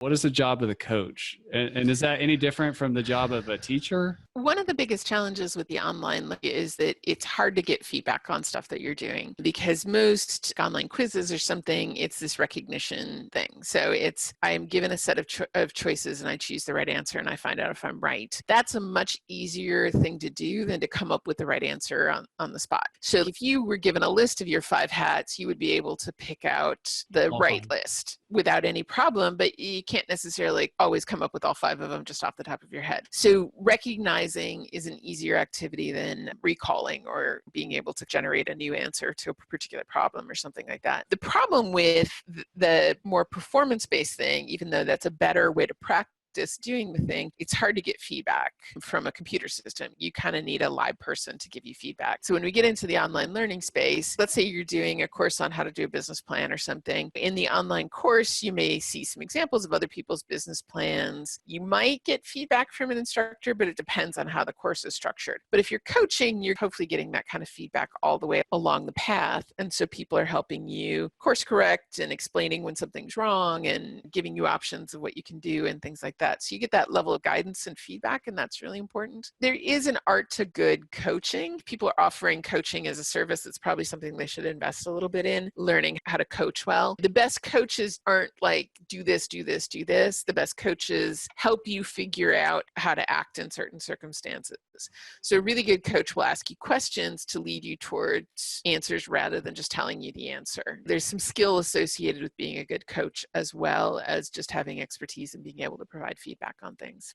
What is the job of the coach? And is that any different from the job of a teacher? One of the biggest challenges with the online is that it's hard to get feedback on stuff that you're doing, because most online quizzes or something, it's this recognition thing. So it's, I'm given a set of choices and I choose the right answer and I find out if I'm right. That's a much easier thing to do than to come up with the right answer on the spot. So if you were given a list of your 5 hats, you would be able to pick out the All right fine. list without any problem, but you can't necessarily always come up with all 5 of them just off the top of your head. So recognizing is an easier activity than recalling or being able to generate a new answer to a particular problem or something like that. The problem with the more performance-based thing, even though that's a better way to practice doing the thing, it's hard to get feedback from a computer system. You kind of need a live person to give you feedback. So when we get into the online learning space, let's say you're doing a course on how to do a business plan or something. In the online course, you may see some examples of other people's business plans. You might get feedback from an instructor, but it depends on how the course is structured. But if you're coaching, you're hopefully getting that kind of feedback all the way along the path. And so people are helping you course correct and explaining when something's wrong and giving you options of what you can do and things like that. So you get that level of guidance and feedback, and that's really important. There is an art to good coaching. People are offering coaching as a service. It's probably something they should invest a little bit in, learning how to coach well. The best coaches aren't like, do this, do this, do this. The best coaches help you figure out how to act in certain circumstances. So a really good coach will ask you questions to lead you towards answers rather than just telling you the answer. There's some skill associated with being a good coach, as well as just having expertise and being able to provide feedback on things.